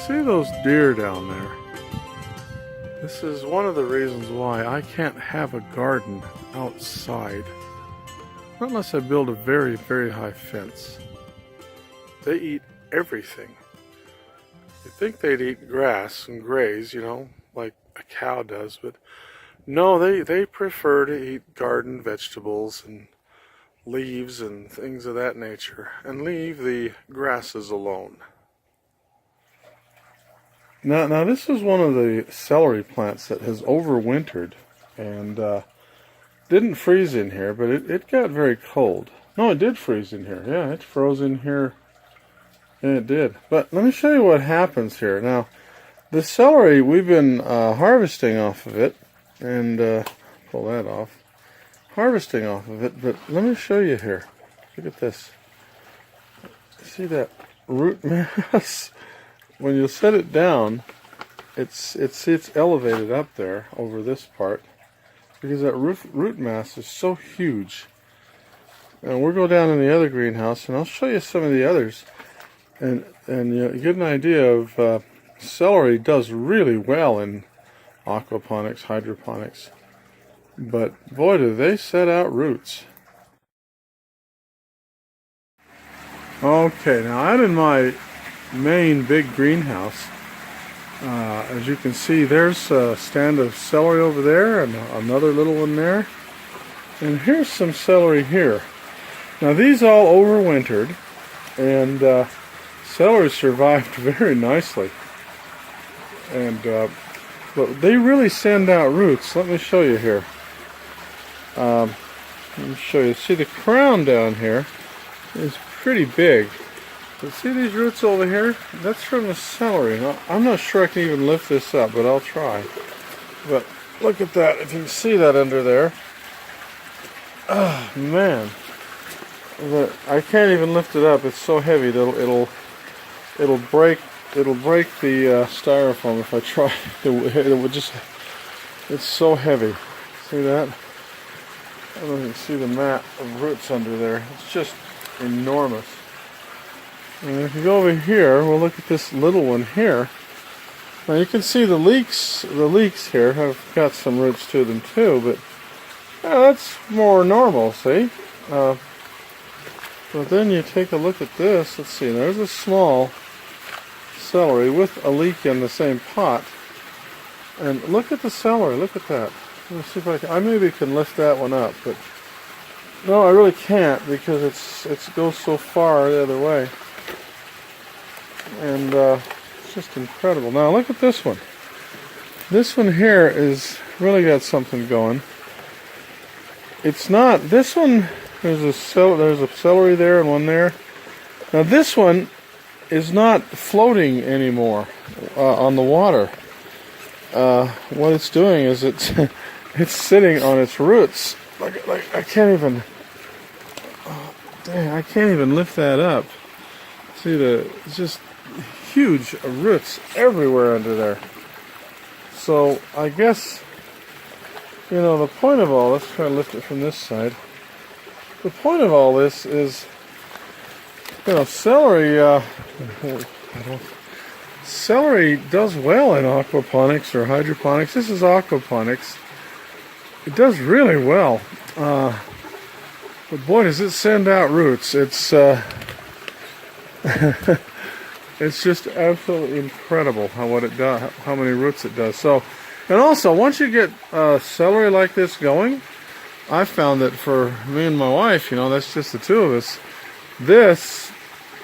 see those deer down there? This is one of the reasons why I can't have a garden outside. Not unless I build a very, very high fence. They eat everything. You'd think they'd eat grass and graze, you know, like a cow does, but no, they prefer to eat garden vegetables and leaves and things of that nature, and leave the grasses alone. Now this is one of the celery plants that has overwintered and didn't freeze in here, but it got very cold. No, it did freeze in here. Yeah, it froze in here. Yeah, it did. But let me show you what happens here. Now, the celery, we've been harvesting off of it, and pull that off. Harvesting off of it, but let me show you here. Look at this. See that root mass? When you set it down, it's elevated up there over this part because that root mass is so huge. And we'll go down in the other greenhouse, and I'll show you some of the others, and you get an idea of celery does really well in aquaponics, hydroponics. But boy, do they set out roots. Okay, now out in my main big greenhouse, as you can see, there's a stand of celery over there and another little one there, and here's some celery here. Now these all overwintered, and celery survived very nicely, and but they really send out roots. Let me show you here. Let me show you. See, the crown down here is pretty big. But see these roots over here? That's from the celery. Now, I'm not sure I can even lift this up, but I'll try. But look at that. If you can see that under there. Oh, man. I can't even lift it up. It's so heavy that it'll break the styrofoam if I try. It would just. It's so heavy. See that? I don't know if you can see the mat of roots under there. It's just enormous. And if you go over here, we'll look at this little one here. Now you can see the leeks here have got some roots to them too, but that's more normal, see? But then you take a look at this. Let's see, there's a small celery with a leek in the same pot. And look at the celery, look at that. Let's see if I maybe can lift that one up, but no, I really can't because it goes so far the other way. And it's just incredible. Now look at this one. This one here is really got something going. It's not this one. There's a celery there and one there. Now this one is not floating anymore on the water. What it's doing is it's sitting on its roots. Like I can't even. Oh, dang! I can't even lift that up. See it's just huge roots everywhere under there. So I guess, you know, the point of all this, try to lift it from this side. The point of all this is, you know, celery does well in aquaponics or hydroponics. This is aquaponics. It does really well. But boy, does it send out roots. It's it's just absolutely incredible what it does, how many roots it does. So, and also once you get celery like this going, I found that for me and my wife, you know, that's just the two of us, this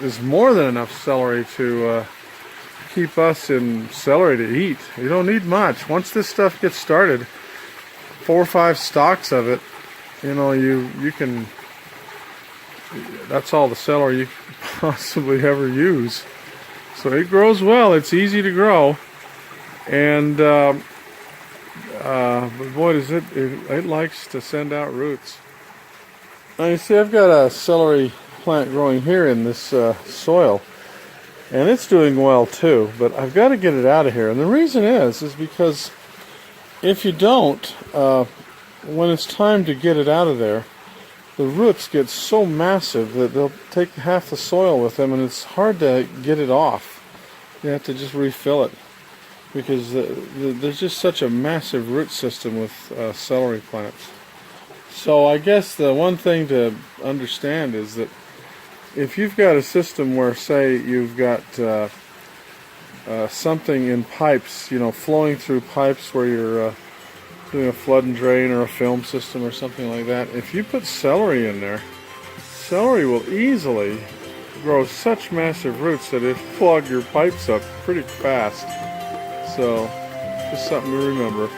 is more than enough celery to keep us in celery to eat. You don't need much. Once this stuff gets started, 4 or 5 stalks of it, you know, you can, that's all the celery you can possibly ever use. So it grows well. It's easy to grow, and but boy, does it likes to send out roots. Now you see, I've got a celery plant growing here in this soil, and it's doing well too. But I've got to get it out of here, and the reason is because if you don't, when it's time to get it out of there, the roots get so massive that they'll take half the soil with them, and it's hard to get it off. You have to just refill it because there's just such a massive root system with celery plants. So I guess the one thing to understand is that if you've got a system where, say, you've got something in pipes, you know, flowing through pipes where you're doing a flood and drain or a film system or something like that, if you put celery in there, celery will easily grow such massive roots that it'll clog your pipes up pretty fast. So, just something to remember.